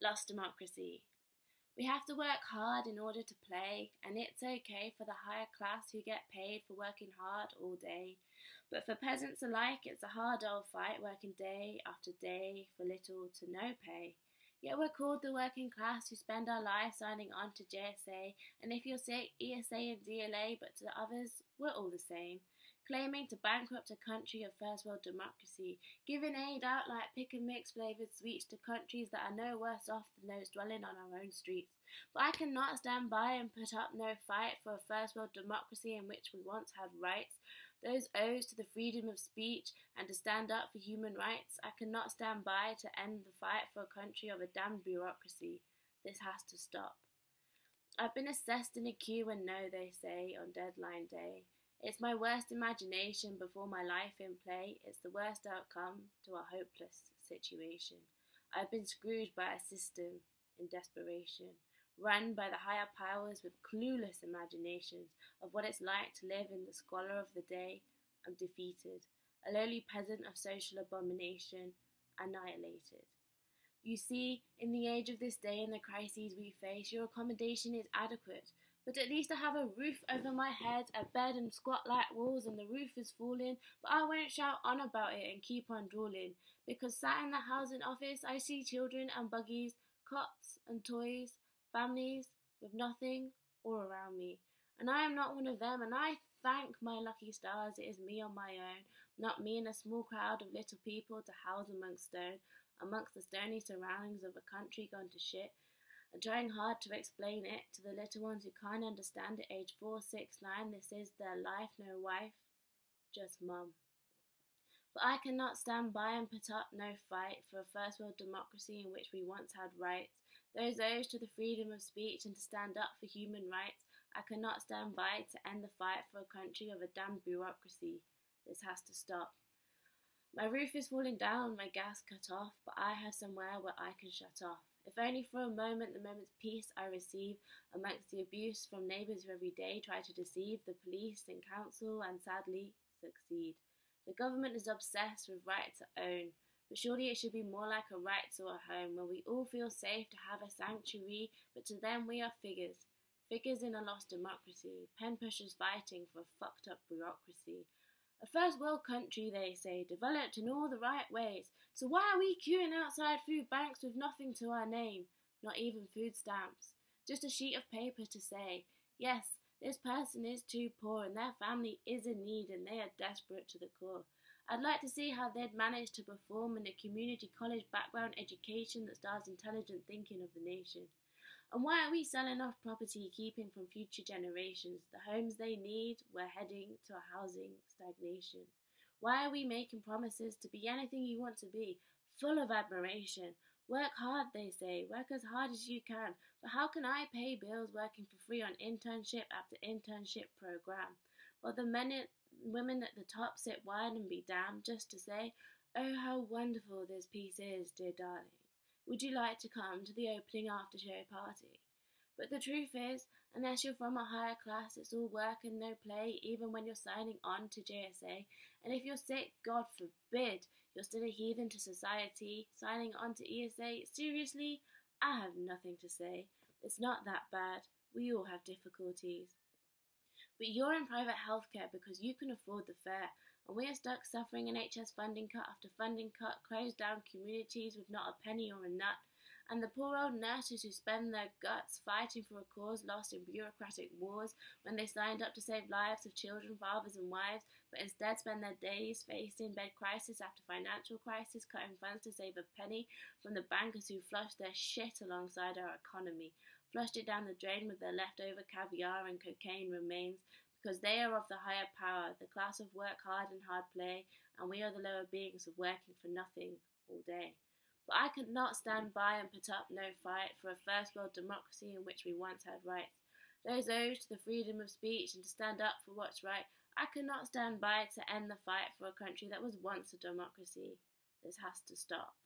Lost democracy. We have to work hard in order to play, and it's okay for the higher class who get paid for working hard all day. But for peasants alike, it's a hard old fight working day after day for little to no pay. Yet we're called the working class who spend our lives signing on to JSA, and if you're sick, ESA and DLA, but to the others, we're all the same. Claiming to bankrupt a country of first world democracy, giving aid out like pick and mix flavoured sweets to countries that are no worse off than those dwelling on our own streets. But I cannot stand by and put up no fight for a first world democracy in which we once had rights, those oaths to the freedom of speech and to stand up for human rights. I cannot stand by to end the fight for a country of a damned bureaucracy. This has to stop. I've been assessed in a queue and no, they say, on deadline day. It's my worst imagination before my life in play. It's the worst outcome to a hopeless situation. I've been screwed by a system in desperation, run by the higher powers with clueless imaginations of what it's like to live in the squalor of the day. I'm defeated, a lowly peasant of social abomination, annihilated. You see, in the age of this day and the crises we face, your accommodation is adequate. But at least I have a roof over my head, a bed and squat-like walls, and the roof is falling. But I won't shout on about it and keep on drooling, because sat in the housing office I see children and buggies, cots and toys, families with nothing all around me. And I am not one of them, and I thank my lucky stars it is me on my own, not me in a small crowd of little people to house amongst the stony surroundings of a country gone to shit, and trying hard to explain it to the little ones who can't understand at age 4, 6, 9. This is their life, no wife, just mum. But I cannot stand by and put up no fight for a first world democracy in which we once had rights, those oaths to the freedom of speech and to stand up for human rights. I cannot stand by to end the fight for a country of a damned bureaucracy. This has to stop. My roof is falling down, my gas cut off, but I have somewhere where I can shut off. If only for a moment, the moment's peace I receive amongst the abuse from neighbours who every day try to deceive the police and council and sadly succeed. The government is obsessed with right to own, but surely it should be more like a right to a home where we all feel safe to have a sanctuary, but to them we are figures. Figures in a lost democracy, pen pushers fighting for a fucked up bureaucracy. A first world country, they say, developed in all the right ways. So why are we queuing outside food banks with nothing to our name? Not even food stamps. Just a sheet of paper to say, yes, this person is too poor and their family is in need and they are desperate to the core. I'd like to see how they'd manage to perform in a community college background education that starts intelligent thinking of the nation. And why are we selling off property, keeping from future generations the homes they need? We're heading to a housing stagnation. Why are we making promises to be anything you want to be, full of admiration? Work hard, they say, work as hard as you can. But how can I pay bills working for free on internship after internship program? While the men and women at the top sit wide and be damned just to say, oh, how wonderful this piece is, dear darling. Would you like to come to the opening after show party? But the truth is, unless you're from a higher class, it's all work and no play, even when you're signing on to JSA. And if you're sick, God forbid, you're still a heathen to society, signing on to ESA. Seriously, I have nothing to say. It's not that bad. We all have difficulties. But you're in private healthcare because you can afford the fare, and we are stuck suffering NHS funding cut after funding cut, closed down communities with not a penny or a nut, and the poor old nurses who spend their guts fighting for a cause lost in bureaucratic wars when they signed up to save lives of children, fathers and wives, but instead spend their days facing bed crisis after financial crisis, cutting funds to save a penny from the bankers who flushed their shit alongside our economy, flushed it down the drain with their leftover caviar and cocaine remains, because they are of the higher power, the class of work hard and hard play, and we are the lower beings of working for nothing all day. But I could not stand by and put up no fight for a first world democracy in which we once had rights. Those oaths to the freedom of speech and to stand up for what's right. I could not stand by to end the fight for a country that was once a democracy. This has to stop.